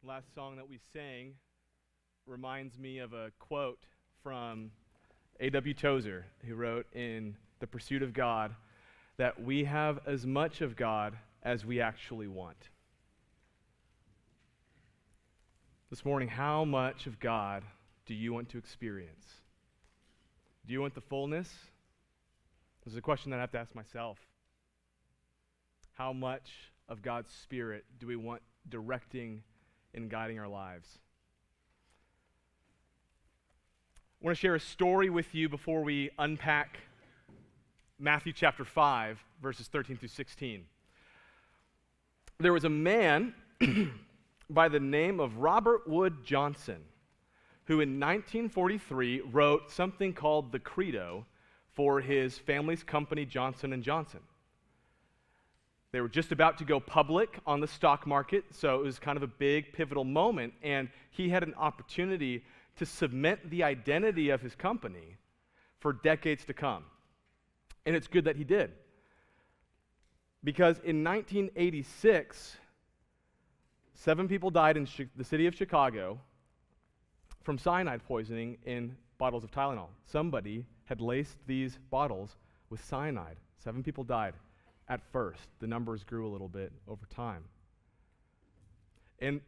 last song that we sang reminds me of a quote from A.W. Tozer, who wrote in The Pursuit of God that we have as much of God as we actually want. This morning, how much of God do you want to experience? Do you want the fullness? This is a question that I have to ask myself. How much of God's Spirit do we want directing and guiding our lives? I want to share a story with you before we unpack Matthew chapter 5, verses 13 through 16. There was a man by the name of Robert Wood Johnson who in 1943 wrote something called the Credo for his family's company, Johnson & Johnson. They were just about to go public on the stock market, so it was kind of a big pivotal moment, and he had an opportunity to cement the identity of his company for decades to come. And it's good that he did. Because in 1986, 7 people died in the city of Chicago from cyanide poisoning in bottles of Tylenol. Somebody had laced these bottles with cyanide. 7 people died. At first, the numbers grew a little bit over time. And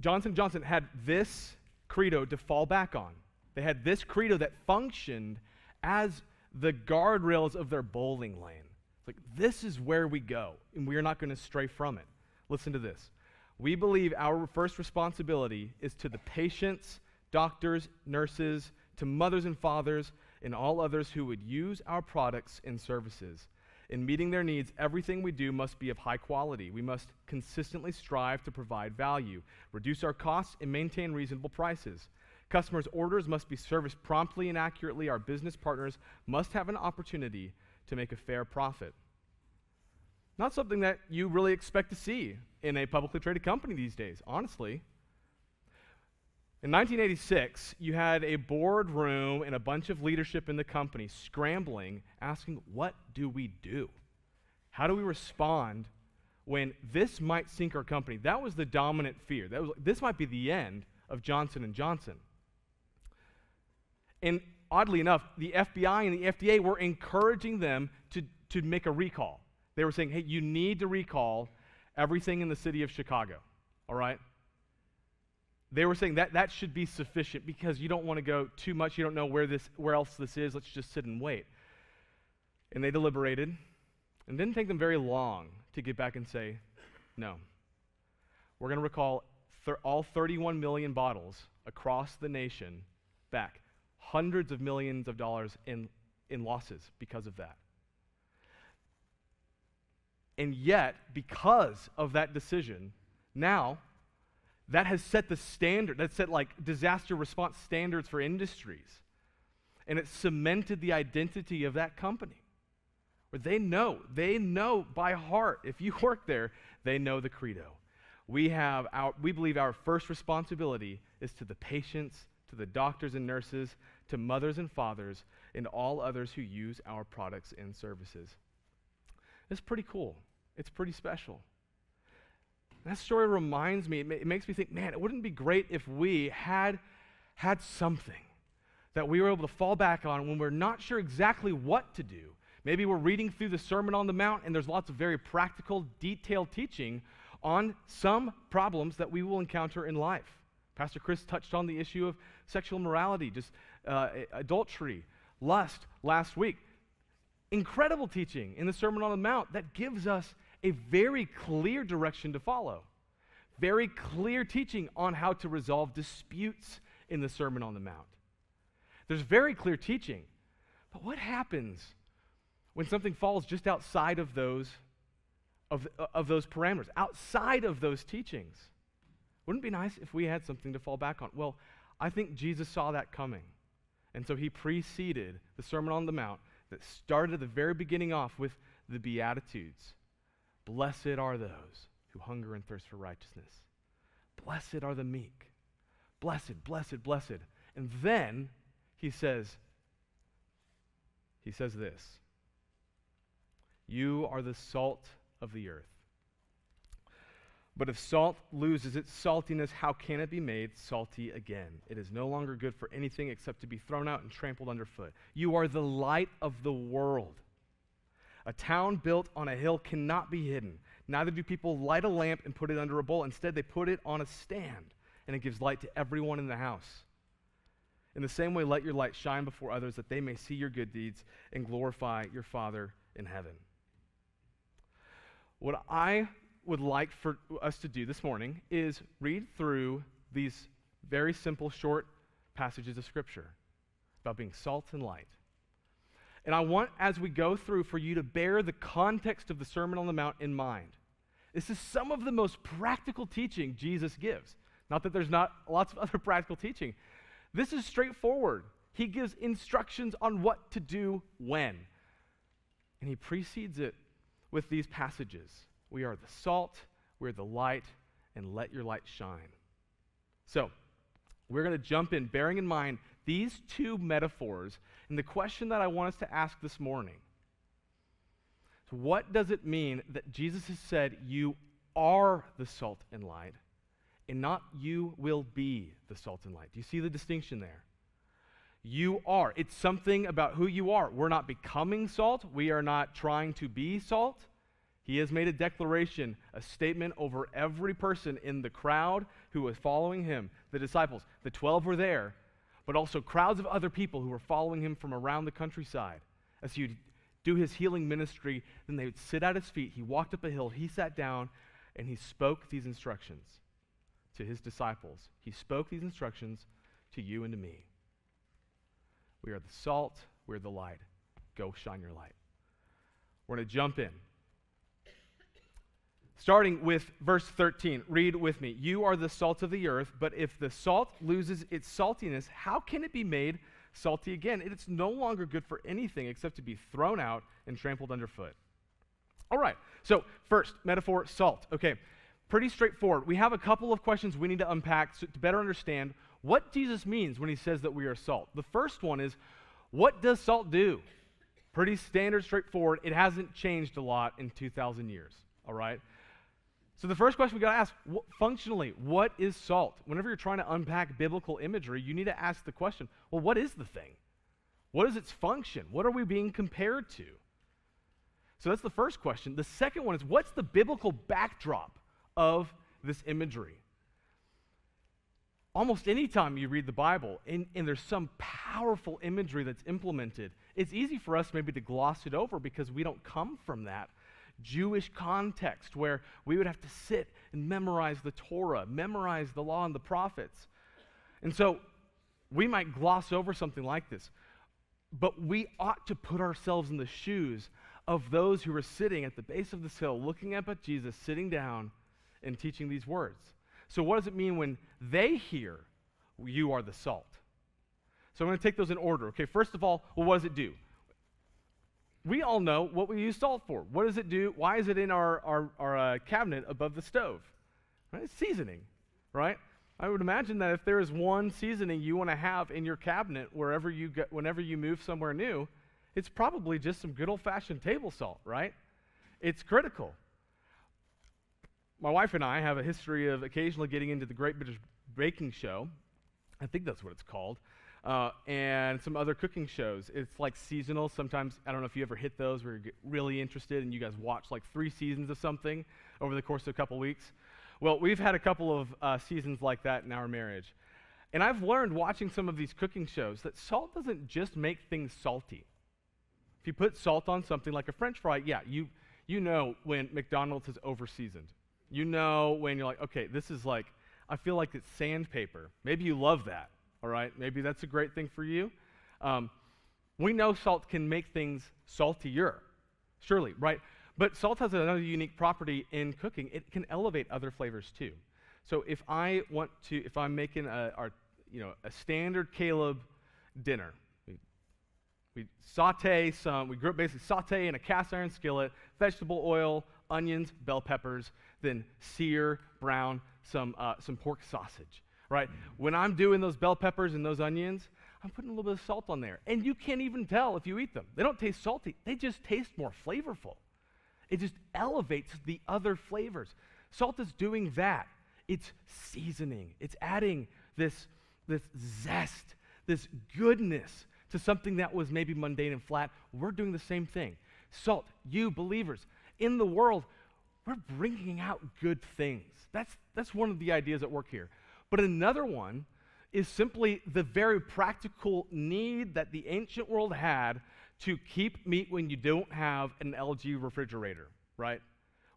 Johnson & Johnson had this credo to fall back on. They had this credo that functioned as the guardrails of their bowling lane. It's like, this is where we go, and we are not going to stray from it. Listen to this. We believe our first responsibility is to the patients, doctors, nurses, to mothers and fathers, and all others who would use our products and services. In meeting their needs, everything we do must be of high quality. We must consistently strive to provide value, reduce our costs, and maintain reasonable prices. Customers' orders must be serviced promptly and accurately. Our business partners must have an opportunity to make a fair profit. Not something that you really expect to see in a publicly traded company these days, honestly. In 1986, you had a boardroom and a bunch of leadership in the company scrambling, asking, what do we do? How do we respond when this might sink our company? That was the dominant fear. This might be the end of Johnson & Johnson. And oddly enough, the FBI and the FDA were encouraging them to make a recall. They were saying, hey, you need to recall everything in the city of Chicago, all right? They were saying that should be sufficient because you don't want to go too much. You don't know where else this is. Let's just sit and wait. And they deliberated, and it didn't take them very long to get back and say, no. We're going to recall all 31 million bottles across the nation back. Hundreds of millions of dollars in losses because of that. And yet, because of that decision, now, that has set the standard, that set like disaster response standards for industries. And it cemented the identity of that company. Where they know by heart, if you work there, they know the credo. We believe our first responsibility is to the patients, to the doctors and nurses, to mothers and fathers, and all others who use our products and services. It's pretty cool. It's pretty special. That story reminds me, it makes me think, man, it wouldn't be great if we had something that we were able to fall back on when we're not sure exactly what to do. Maybe we're reading through the Sermon on the Mount and there's lots of very practical, detailed teaching on some problems that we will encounter in life. Pastor Chris touched on the issue of sexual morality, just adultery, lust last week. Incredible teaching in the Sermon on the Mount that gives us a very clear direction to follow. Very clear teaching on how to resolve disputes in the Sermon on the Mount. There's very clear teaching. But what happens when something falls just outside of those parameters, outside of those teachings? Wouldn't it be nice if we had something to fall back on? Well, I think Jesus saw that coming. And so he preceded the Sermon on the Mount that started at the very beginning off with the Beatitudes. Blessed are those who hunger and thirst for righteousness. Blessed are the meek. Blessed, blessed, blessed. And then he says this. You are the salt of the earth. But if salt loses its saltiness, how can it be made salty again? It is no longer good for anything except to be thrown out and trampled underfoot. You are the light of the world. A town built on a hill cannot be hidden. Neither do people light a lamp and put it under a bowl. Instead, they put it on a stand, and it gives light to everyone in the house. In the same way, let your light shine before others, that they may see your good deeds and glorify your Father in heaven. What I would like for us to do this morning is read through these very simple, short passages of Scripture about being salt and light. And I want, as we go through, for you to bear the context of the Sermon on the Mount in mind. This is some of the most practical teaching Jesus gives. Not that there's not lots of other practical teaching. This is straightforward. He gives instructions on what to do when. And he precedes it with these passages. We are the salt, we're the light, and let your light shine. So, we're going to jump in, bearing in mind these two metaphors, and the question that I want us to ask this morning. So what does it mean that Jesus has said, you are the salt and light, and not you will be the salt and light? Do you see the distinction there? You are. It's something about who you are. We're not becoming salt. We are not trying to be salt. He has made a declaration, a statement over every person in the crowd who was following him, the disciples. The 12 were there, but also crowds of other people who were following him from around the countryside. As he would do his healing ministry, then they would sit at his feet. He walked up a hill, he sat down, and he spoke these instructions to his disciples. He spoke these instructions to you and to me. We are the salt, we're the light. Go shine your light. We're going to jump in. Starting with verse 13, read with me. You are the salt of the earth, but if the salt loses its saltiness, how can it be made salty again? It's no longer good for anything except to be thrown out and trampled underfoot. All right, so first, metaphor, salt. Okay, pretty straightforward. We have a couple of questions we need to unpack to better understand what Jesus means when he says that we are salt. The first one is, what does salt do? Pretty standard, straightforward. It hasn't changed a lot in 2,000 years, all right? So the first question we got to ask, functionally, what is salt? Whenever you're trying to unpack biblical imagery, you need to ask the question, well, what is the thing? What is its function? What are we being compared to? So that's the first question. The second one is, what's the biblical backdrop of this imagery? Almost any time you read the Bible and there's some powerful imagery that's implemented, it's easy for us maybe to gloss it over because we don't come from that Jewish context where we would have to sit and memorize the Torah, memorize the law and the prophets. And so we might gloss over something like this, but we ought to put ourselves in the shoes of those who are sitting at the base of this hill, looking up at Jesus, sitting down and teaching these words. So what does it mean when they hear, you are the salt? So I'm going to take those in order. Okay, first of all, well, what does it do? We all know what we use salt for. What does it do? Why is it in our cabinet above the stove? Right? It's seasoning, right? I would imagine that if there is one seasoning you want to have in your cabinet wherever you go, whenever you move somewhere new, it's probably just some good old-fashioned table salt, right? It's critical. My wife and I have a history of occasionally getting into the Great British Baking Show. I think that's what it's called. And some other cooking shows. It's like seasonal. Sometimes, I don't know if you ever hit those where you get really interested and you guys watch like 3 seasons of something over the course of a couple weeks. Well, we've had a couple of seasons like that in our marriage. And I've learned watching some of these cooking shows that salt doesn't just make things salty. If you put salt on something like a French fry, yeah, you know when McDonald's is over-seasoned. You know when you're like, okay, this is like, I feel like it's sandpaper. Maybe you love that. All right, maybe that's a great thing for you. We know salt can make things saltier, surely, right? But salt has another unique property in cooking. It can elevate other flavors too. So if I'm making a standard Caleb dinner, we basically saute in a cast iron skillet, vegetable oil, onions, bell peppers, then sear, brown, some pork sausage. Right? When I'm doing those bell peppers and those onions, I'm putting a little bit of salt on there. And you can't even tell if you eat them. They don't taste salty. They just taste more flavorful. It just elevates the other flavors. Salt is doing that. It's seasoning. It's adding this zest, this goodness to something that was maybe mundane and flat. We're doing the same thing. Salt, you believers, in the world, we're bringing out good things. That's one of the ideas at work here. But another one is simply the very practical need that the ancient world had to keep meat when you don't have an LG refrigerator, right?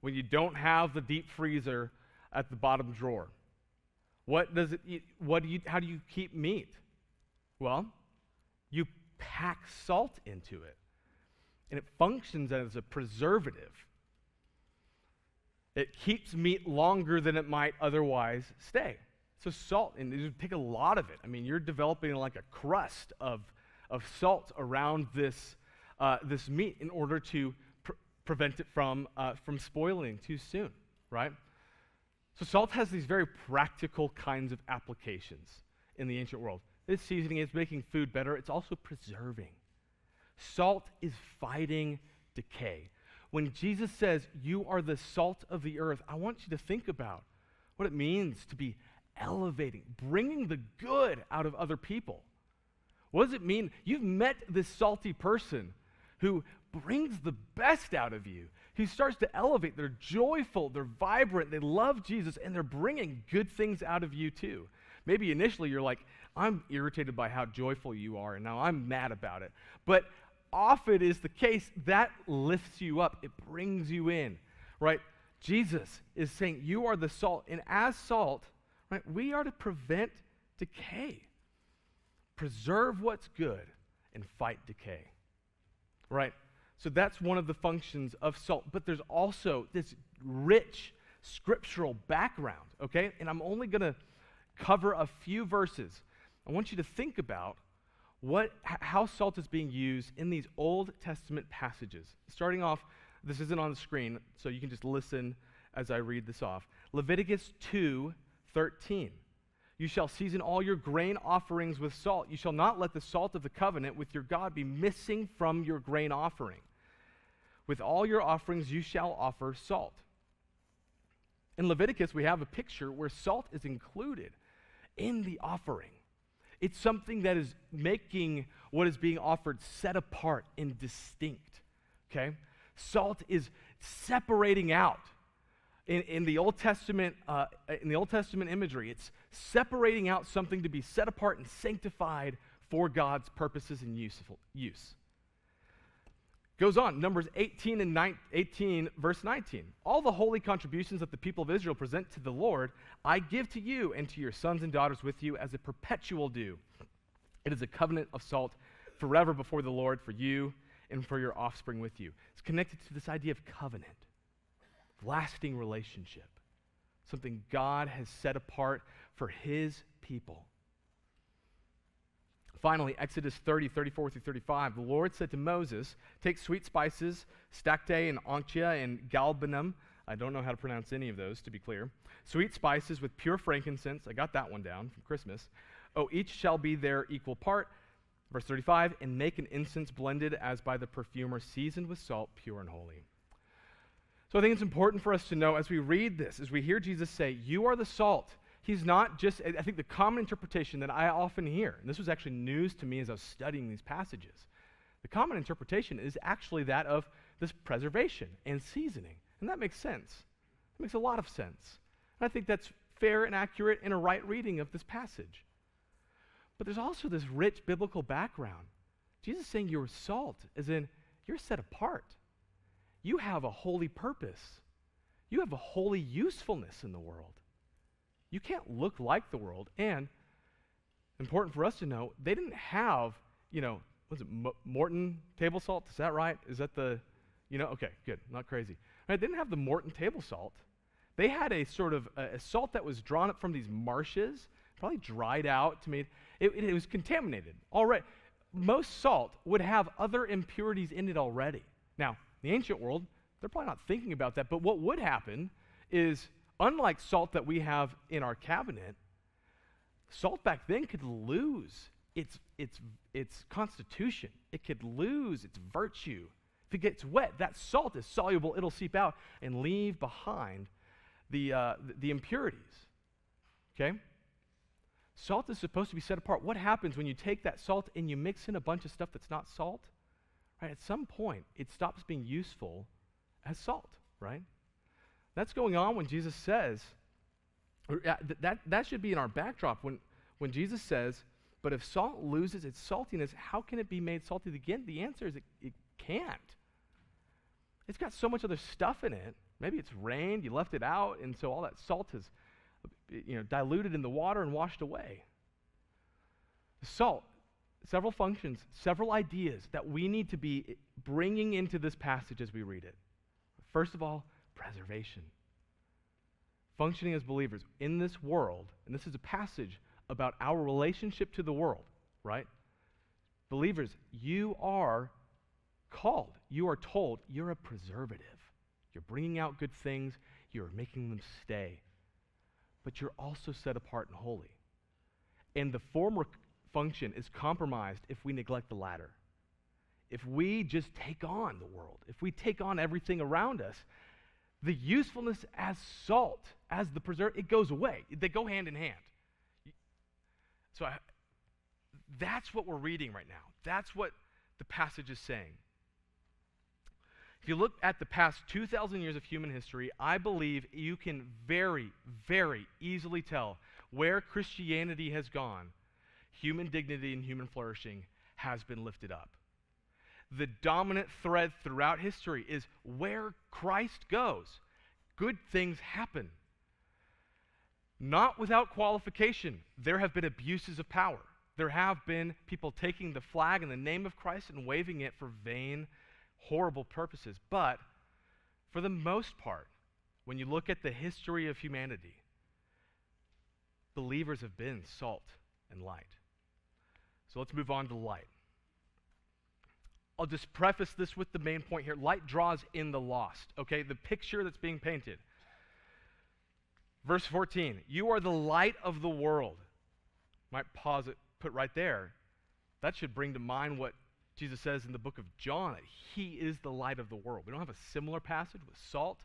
When you don't have the deep freezer at the bottom drawer. How do you keep meat? Well, you pack salt into it, and it functions as a preservative. It keeps meat longer than it might otherwise stay. So salt, and you take a lot of it. I mean, you're developing like a crust of salt around this meat in order to prevent it from spoiling too soon, right? So salt has these very practical kinds of applications in the ancient world. It's seasoning, it's making food better, it's also preserving. Salt is fighting decay. When Jesus says, you are the salt of the earth, I want you to think about what it means to be elevating, bringing the good out of other people. What does it mean? You've met this salty person who brings the best out of you, who starts to elevate. They're joyful, they're vibrant, they love Jesus, and they're bringing good things out of you too. Maybe initially you're like, I'm irritated by how joyful you are, and now I'm mad about it. But often is the case that lifts you up. It brings you in, right? Jesus is saying you are the salt, and as salt, right, we are to prevent decay, preserve what's good, and fight decay, right? So that's one of the functions of salt. But there's also this rich scriptural background, okay? And I'm only going to cover a few verses. I want you to think about how salt is being used in these Old Testament passages. Starting off, this isn't on the screen, so you can just listen as I read this off. Leviticus 2:13. You shall season all your grain offerings with salt. You shall not let the salt of the covenant with your God be missing from your grain offering. With all your offerings you shall offer salt. In Leviticus, we have a picture where salt is included in the offering. It's something that is making what is being offered set apart and distinct, okay? Salt is separating out. In the Old Testament imagery, it's separating out something to be set apart and sanctified for God's purposes and use. Goes on, Numbers 18, verse 19. All the holy contributions that the people of Israel present to the Lord, I give to you and to your sons and daughters with you as a perpetual due. It is a covenant of salt forever before the Lord for you and for your offspring with you. It's connected to this idea of covenant, lasting relationship, something God has set apart for his people. Finally, Exodus 30:34-35, the Lord said to Moses, take sweet spices, stacte and onycha and galbanum. I don't know how to pronounce any of those, to be clear. Sweet spices with pure frankincense. I got that one down from Christmas. Oh, each shall be their equal part. Verse 35, and make an incense blended as by the perfumer, seasoned with salt, pure and holy. So I think it's important for us to know as we read this, as we hear Jesus say, you are the salt. He's not just, I think the common interpretation that I often hear, and this was actually news to me as I was studying these passages, the common interpretation is actually that of this preservation and seasoning. And that makes sense. It makes a lot of sense. And I think that's fair and accurate and a right reading of this passage. But there's also this rich biblical background. Jesus is saying you're salt, as in you're set apart. You have a holy purpose. You have a holy usefulness in the world. You can't look like the world. And important for us to know, they didn't have, was it Morton table salt? Is that right? Is that okay, good, not crazy. Right, they didn't have the Morton table salt. They had a sort of a salt that was drawn up from these marshes, probably dried out to me. It was contaminated already. Most salt would have other impurities in it already. Now, in the ancient world, they're probably not thinking about that, but what would happen is, unlike salt that we have in our cabinet, salt back then could lose its constitution. It could lose its virtue. If it gets wet, that salt is soluble. It'll seep out and leave behind the impurities. Okay? Salt is supposed to be set apart. What happens when you take that salt and you mix in a bunch of stuff that's not salt? Right? At some point, it stops being useful as salt, right? That's going on when Jesus says, that should be in our backdrop when Jesus says, but if salt loses its saltiness, how can it be made salty again? The answer is it can't. It's got so much other stuff in it. Maybe it's rained, you left it out, and so all that salt is diluted in the water and washed away. Salt, several functions, several ideas that we need to be bringing into this passage as we read it. First of all, preservation. Functioning as believers in this world, and this is a passage about our relationship to the world, right? Believers, you are called, you are told, you're a preservative. You're bringing out good things, you're making them stay. But you're also set apart and holy. And the former function is compromised if we neglect the latter. If we just take on the world, if we take on everything around us, the usefulness as salt, as the preserve, it goes away. They go hand in hand. So that's what we're reading right now. That's what the passage is saying. If you look at the past 2,000 years of human history, I believe you can very, very easily tell where Christianity has gone. Human dignity and human flourishing has been lifted up. The dominant thread throughout history is where Christ goes, good things happen. Not without qualification. There have been abuses of power. There have been people taking the flag in the name of Christ and waving it for vain, horrible purposes. But for the most part, when you look at the history of humanity, believers have been salt and light. So let's move on to light. I'll just preface this with the main point here. Light draws in the lost, okay? The picture that's being painted. Verse 14, you are the light of the world. Might pause it, put right there. That should bring to mind what Jesus says in the book of John, that he is the light of the world. We don't have a similar passage with salt,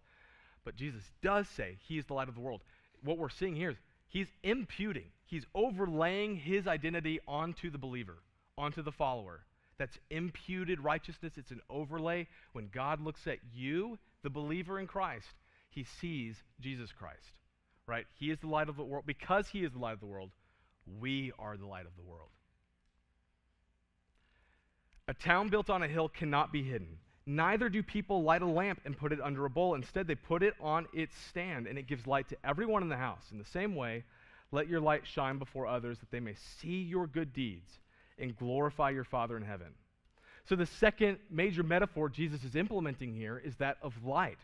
but Jesus does say he is the light of the world. What we're seeing here is he's imputing, he's overlaying his identity onto the believer, onto the follower. That's imputed righteousness. It's an overlay. When God looks at you, the believer in Christ, he sees Jesus Christ, right? He is the light of the world. Because he is the light of the world, we are the light of the world. A town built on a hill cannot be hidden. Neither do people light a lamp and put it under a bowl. Instead, they put it on its stand, and it gives light to everyone in the house. In the same way, let your light shine before others, that they may see your good deeds and glorify your Father in heaven. So the second major metaphor Jesus is implementing here is that of light.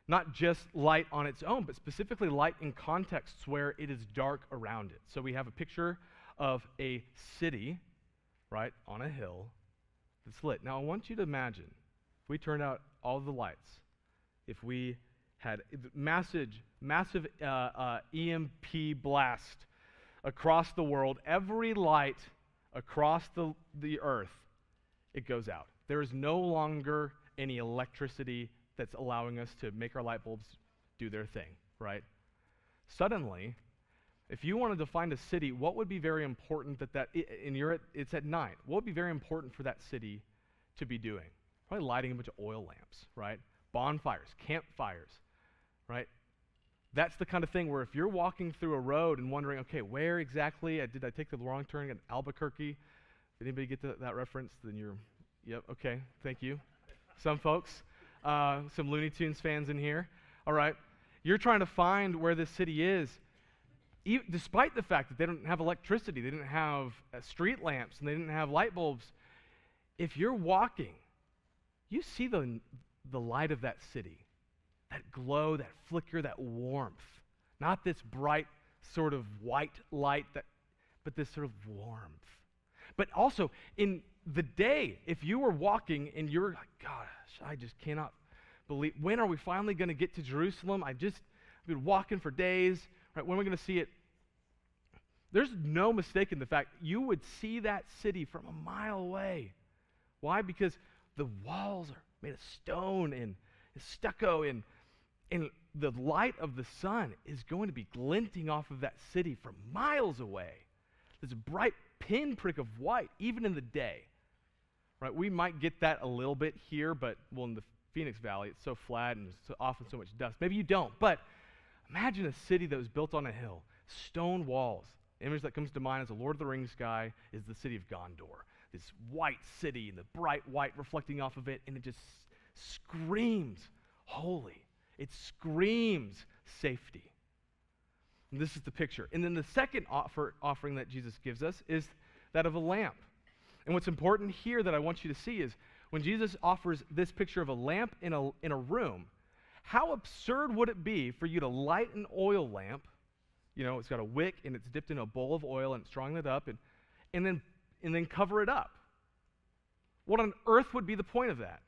Not just light on its own, but specifically light in contexts where it is dark around it. So we have a picture of a city, right, on a hill that's lit. Now I want you to imagine if we turned out all the lights, if we had massive EMP blast across the world, every light across the earth, it goes out. There is no longer any electricity that's allowing us to make our light bulbs do their thing, right? Suddenly, if you wanted to find a city, what would be very important it's at night. What would be very important for that city to be doing? Probably lighting a bunch of oil lamps, right? Bonfires, campfires, right? That's the kind of thing where if you're walking through a road and wondering, okay, where exactly did I take the wrong turn in Albuquerque? Did anybody get that reference? Then yep, okay, thank you. Some folks, some Looney Tunes fans in here. All right, you're trying to find where this city is, despite the fact that they don't have electricity, they didn't have street lamps, and they didn't have light bulbs. If you're walking, you see the light of that city. That glow, that flicker, that warmth. Not this bright sort of white light, but this sort of warmth. But also, in the day, if you were walking and you're like, gosh, I just cannot believe, when are we finally going to get to Jerusalem? I've been walking for days. Right? When are we going to see it? There's no mistake in the fact you would see that city from a mile away. Why? Because the walls are made of stone and stucco, and the light of the sun is going to be glinting off of that city from miles away. This bright pinprick of white, even in the day. Right? We might get that a little bit here, but, well, in the Phoenix Valley, it's so flat and there's so often so much dust. Maybe you don't, but imagine a city that was built on a hill, stone walls. The image that comes to mind as a Lord of the Rings guy is the city of Gondor. This white city and the bright white reflecting off of it, and it just screams holy. It screams safety. And this is the picture. And then the second offering that Jesus gives us is that of a lamp. And what's important here that I want you to see is when Jesus offers this picture of a lamp in a room, how absurd would it be for you to light an oil lamp? You know, it's got a wick and it's dipped in a bowl of oil and it's strong lit up and then cover it up. What on earth would be the point of that?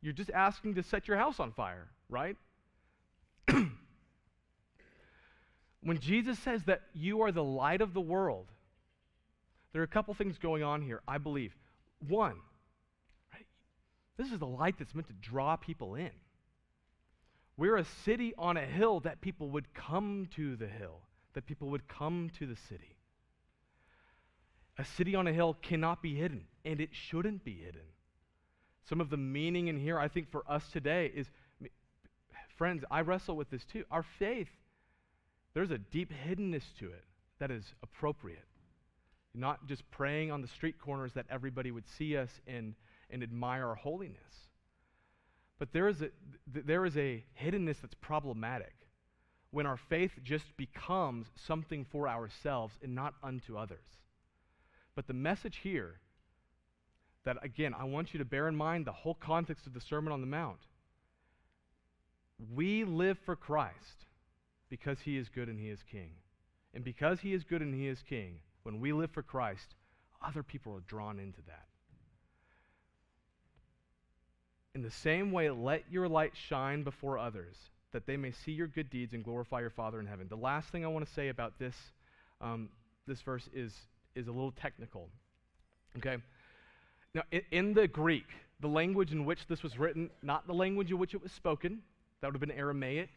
You're just asking to set your house on fire, right? When Jesus says that you are the light of the world, there are a couple things going on here, I believe. One, right, this is the light that's meant to draw people in. We're a city on a hill that people would come to the hill, that people would come to the city. A city on a hill cannot be hidden, and it shouldn't be hidden. Some of the meaning in here, I think, for us today is, friends, I wrestle with this too. Our faith, there's a deep hiddenness to it that is appropriate. Not just praying on the street corners that everybody would see us and admire our holiness. But there is a hiddenness that's problematic when our faith just becomes something for ourselves and not unto others. But the message here that, again, I want you to bear in mind the whole context of the Sermon on the Mount. We live for Christ because he is good and he is king. And because he is good and he is king, when we live for Christ, other people are drawn into that. In the same way, let your light shine before others, that they may see your good deeds and glorify your Father in heaven. The last thing I want to say about this verse is a little technical. Okay? Now, in the Greek, the language in which this was written, not the language in which it was spoken, that would have been Aramaic.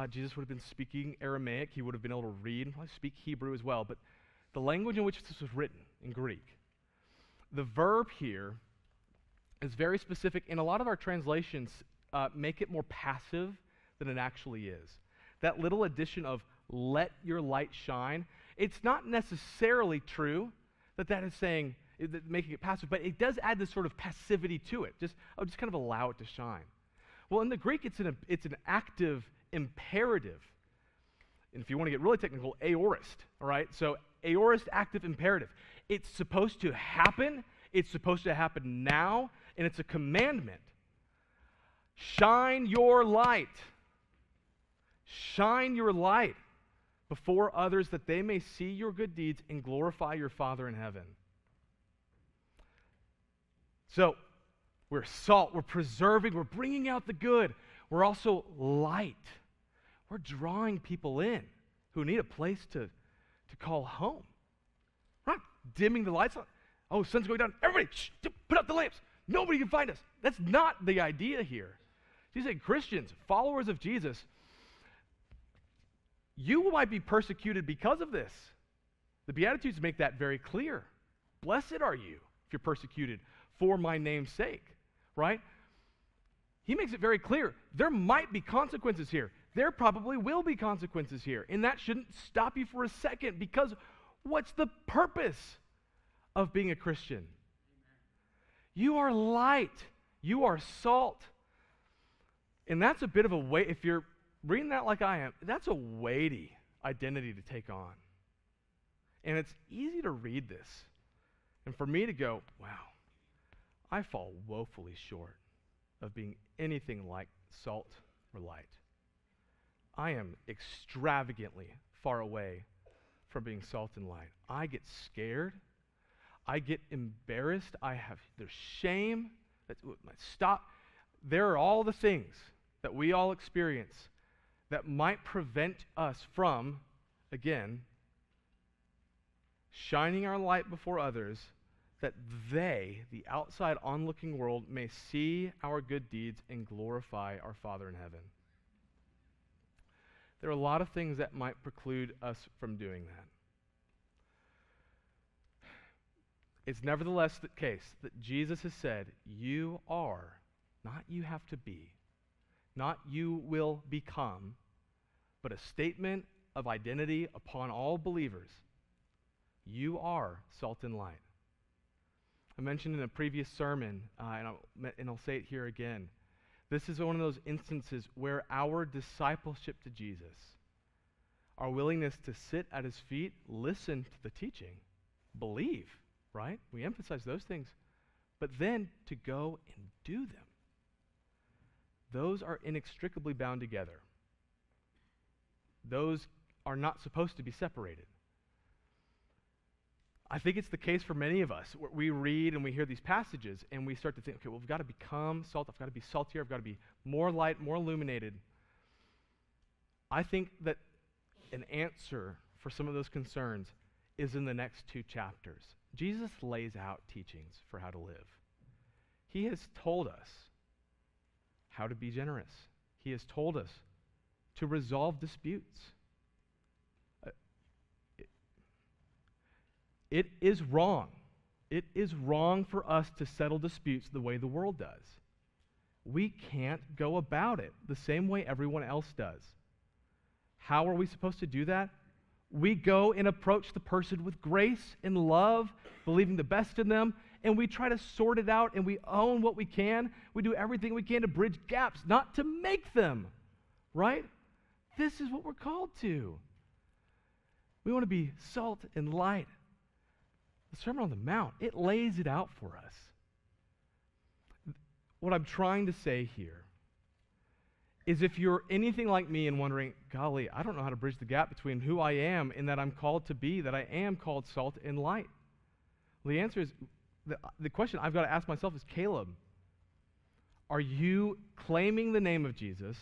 Jesus would have been speaking Aramaic. He would have been able to read and probably speak Hebrew as well. But the language in which this was written, in Greek, the verb here is very specific, and a lot of our translations make it more passive than it actually is. That little addition of let your light shine, it's not necessarily true that is saying, making it passive, but it does add this sort of passivity to it. Just kind of allow it to shine. Well, in the Greek, it's an active imperative. And if you want to get really technical, aorist, all right? So aorist active imperative. It's supposed to happen. It's supposed to happen now, and it's a commandment. Shine your light. Shine your light before others that they may see your good deeds and glorify your Father in heaven. So, we're salt, we're preserving, we're bringing out the good. We're also light. We're drawing people in who need a place to call home. We're not dimming the lights on. Oh, sun's going down. Everybody, shh, put out the lamps. Nobody can find us. That's not the idea here. She said, Christians, followers of Jesus, you might be persecuted because of this. The Beatitudes make that very clear. Blessed are you if you're persecuted for my name's sake, right? He makes it very clear. There might be consequences here. There probably will be consequences here. And that shouldn't stop you for a second, because what's the purpose of being a Christian? You are light. You are salt. And that's a bit of a weight. If you're reading that like I am, that's a weighty identity to take on. And it's easy to read this. And for me to go, wow, I fall woefully short of being anything like salt or light. I am extravagantly far away from being salt and light. I get scared. I get embarrassed. There's shame. Stop. There are all the things that we all experience that might prevent us from, again, shining our light before others, that they, the outside onlooking world, may see our good deeds and glorify our Father in heaven. there are a lot of things that might preclude us from doing that. It's nevertheless the case that Jesus has said, you are, not you have to be, not you will become, but a statement of identity upon all believers. You are salt and light. I mentioned in a previous sermon, and I'll say it here again, this is one of those instances where our discipleship to Jesus, our willingness to sit at his feet, listen to the teaching, believe, right? We emphasize those things, but then to go and do them. Those are inextricably bound together. Those are not supposed to be separated. I think it's the case for many of us. We read and we hear these passages and we start to think, okay, well, we've got to become salt. I've got to be saltier. I've got to be more light, more illuminated. I think that an answer for some of those concerns is in the next 2 chapters. Jesus lays out teachings for how to live. He has told us how to be generous. He has told us to resolve disputes. It is wrong. It is wrong for us to settle disputes the way the world does. We can't go about it the same way everyone else does. How are we supposed to do that? We go and approach the person with grace and love, believing the best in them, and we try to sort it out and we own what we can. We do everything we can to bridge gaps, not to make them, right? This is what we're called to. We want to be salt and light. The Sermon on the Mount, it lays it out for us. What I'm trying to say here is if you're anything like me and wondering, golly, I don't know how to bridge the gap between who I am and that I'm called to be, that I am called salt and light. Well, the answer is, the question I've got to ask myself is, Caleb, are you claiming the name of Jesus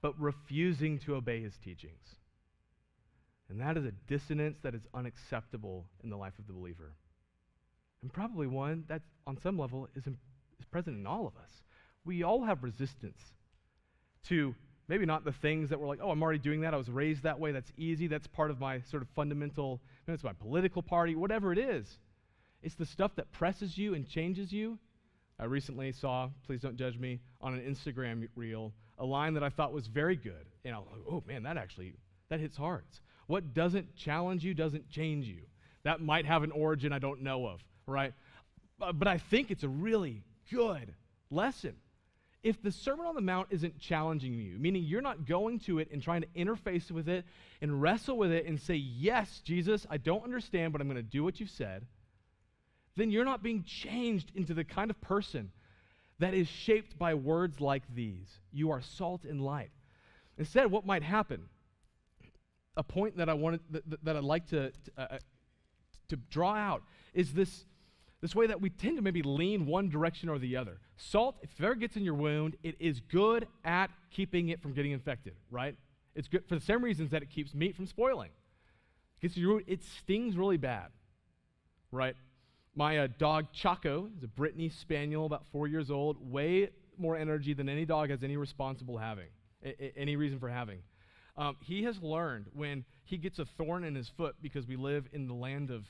but refusing to obey his teachings? And that is a dissonance that is unacceptable in the life of the believer. And probably one that, on some level, is present in all of us. We all have resistance to maybe not the things that we're like, oh, I'm already doing that. I was raised that way. That's easy. That's part of my sort of fundamental, maybe it's my political party, whatever it is. It's the stuff that presses you and changes you. I recently saw, please don't judge me, on an Instagram reel, a line that I thought was very good. And I was like, oh man, that hits hearts. What doesn't challenge you doesn't change you. That might have an origin I don't know of, right? But I think it's a really good lesson. If the Sermon on the Mount isn't challenging you, meaning you're not going to it and trying to interface with it and wrestle with it and say, yes, Jesus, I don't understand, but I'm going to do what you've said, then you're not being changed into the kind of person that is shaped by words like these. You are salt and light. Instead, what might happen, a point that that I'd like to draw out is this way that we tend to maybe lean one direction or the other. Salt, if it ever gets in your wound, it is good at keeping it from getting infected, right? It's good for the same reasons that it keeps meat from spoiling. It gets in your wound, it stings really bad, right? My dog Chaco is a Brittany Spaniel, about 4 years old, way more energy than any dog has any any reason for having. He has learned when he gets a thorn in his foot, because we live in the land of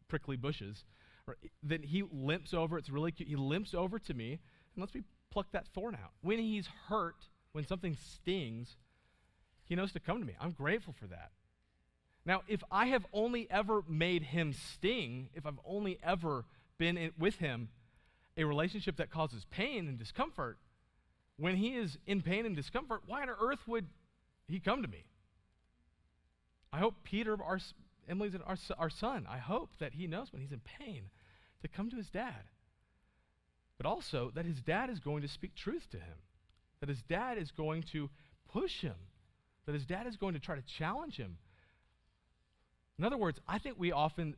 prickly bushes, then he limps over. It's really cute. He limps over to me and lets me pluck that thorn out. When he's hurt, when something stings, he knows to come to me. I'm grateful for that. Now, if I have only ever made him sting, if I've only ever been with him a relationship that causes pain and discomfort, when he is in pain and discomfort, why on earth would he come to me? I hope Peter, Emily's our son, I hope that he knows when he's in pain to come to his dad. But also that his dad is going to speak truth to him, that his dad is going to push him, that his dad is going to try to challenge him. In other words, I think we often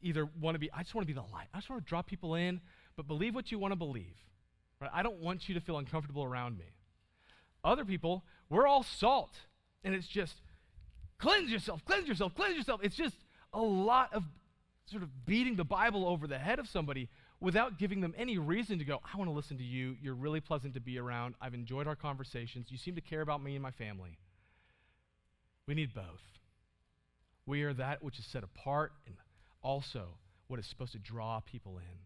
either want to be, I just want to be the light. I just want to draw people in, but believe what you want to believe. Right? I don't want you to feel uncomfortable around me. Other people, we're all salt, and it's just cleanse yourself, cleanse yourself, cleanse yourself. It's just a lot of sort of beating the Bible over the head of somebody without giving them any reason to go, I want to listen to you. You're really pleasant to be around. I've enjoyed our conversations. You seem to care about me and my family. We need both. We are that which is set apart and also what is supposed to draw people in.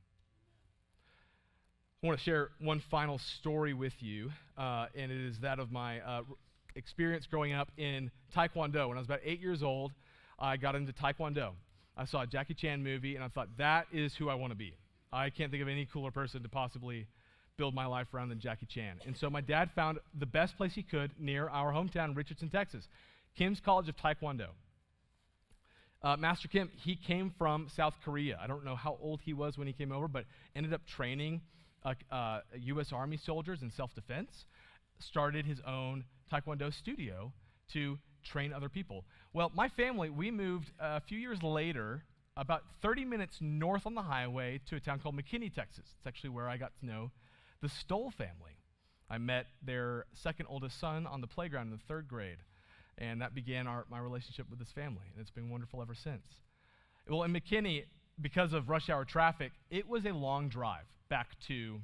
I want to share one final story with you, and it is that of my experience growing up in Taekwondo. When I was about 8 years old, I got into Taekwondo. I saw a Jackie Chan movie, and I thought, that is who I want to be. I can't think of any cooler person to possibly build my life around than Jackie Chan. And so my dad found the best place he could near our hometown, Richardson, Texas, Kim's College of Taekwondo. Master Kim, he came from South Korea. I don't know how old he was when he came over, but ended up training U.S. Army soldiers in self-defense, started his own Taekwondo studio to train other people. Well, my family, we moved a few years later, about 30 minutes north on the highway to a town called McKinney, Texas. It's actually where I got to know the Stoll family. I met their second oldest son on the playground in the 3rd grade, and that began my relationship with this family, and it's been wonderful ever since. Well, in McKinney, because of rush hour traffic, it was a long drive back to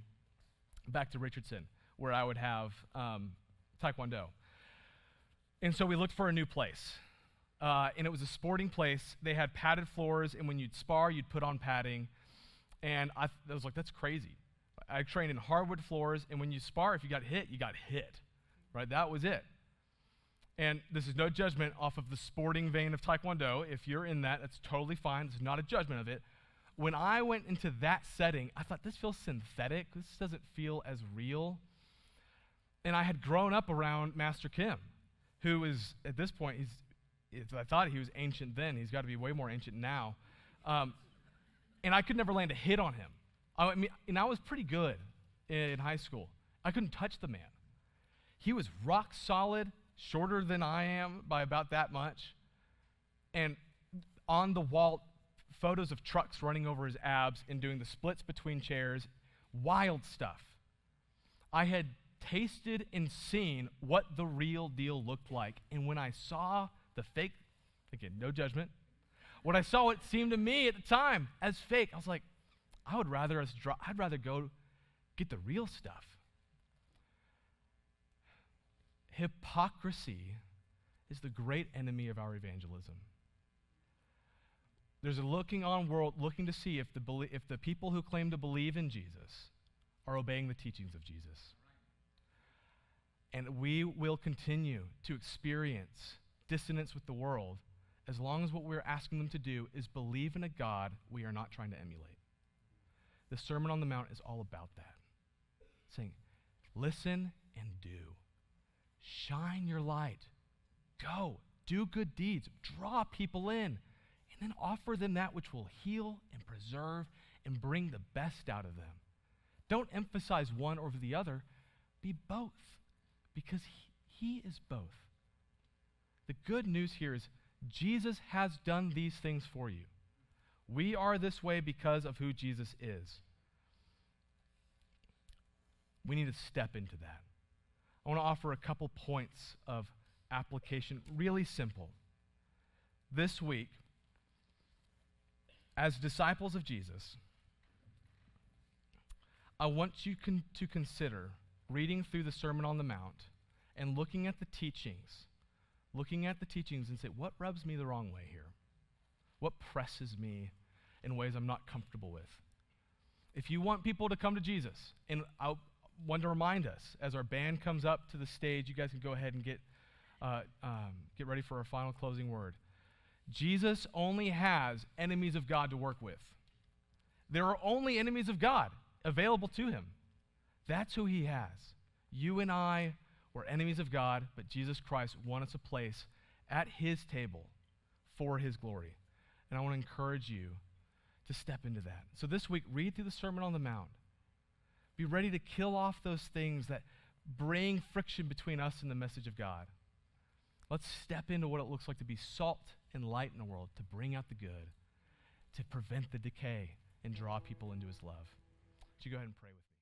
Richardson, where I would have Taekwondo. And so we looked for a new place, and it was a sporting place. They had padded floors, and when you'd spar, you'd put on padding, and I was like, that's crazy. I trained in hardwood floors, and when you spar, if you got hit, right? That was it. And this is no judgment off of the sporting vein of Taekwondo. If you're in that, that's totally fine. This is not a judgment of it. When I went into that setting, I thought, this feels synthetic. This doesn't feel as real. And I had grown up around Master Kim, who is, at this point, I thought he was ancient then. He's got to be way more ancient now. And I could never land a hit on him. I mean, and I was pretty good in high school. I couldn't touch the man. He was rock solid, shorter than I am by about that much. And on the wall, photos of trucks running over his abs and doing the splits between chairs, wild stuff. I had tasted and seen what the real deal looked like. And when I saw the fake, again, no judgment, when I saw it seemed to me at the time as fake, I was like, I'd rather go get the real stuff. Hypocrisy is the great enemy of our evangelism. There's a looking on world looking to see if the people who claim to believe in Jesus are obeying the teachings of Jesus. And we will continue to experience dissonance with the world as long as what we're asking them to do is believe in a God we are not trying to emulate. The Sermon on the Mount is all about that. Saying, listen and do. Shine your light. Go. Do good deeds. Draw people in. And then offer them that which will heal and preserve and bring the best out of them. Don't emphasize one over the other. Be both. Because he is both. The good news here is Jesus has done these things for you. We are this way because of who Jesus is. We need to step into that. I want to offer a couple points of application, really simple. This week, as disciples of Jesus, I want you to consider reading through the Sermon on the Mount and looking at the teachings and say, what rubs me the wrong way here? What presses me in ways I'm not comfortable with? If you want people to come to Jesus, and I want to remind us, as our band comes up to the stage, you guys can go ahead and get ready for our final closing word. Jesus only has enemies of God to work with. There are only enemies of God available to him. That's who he has. You and I were enemies of God, but Jesus Christ won us a place at his table for his glory. And I want to encourage you to step into that. So this week, read through the Sermon on the Mount. Be ready to kill off those things that bring friction between us and the message of God. Let's step into what it looks like to be salt and light in the world, to bring out the good, to prevent the decay, and draw people into his love. Would you go ahead and pray with me?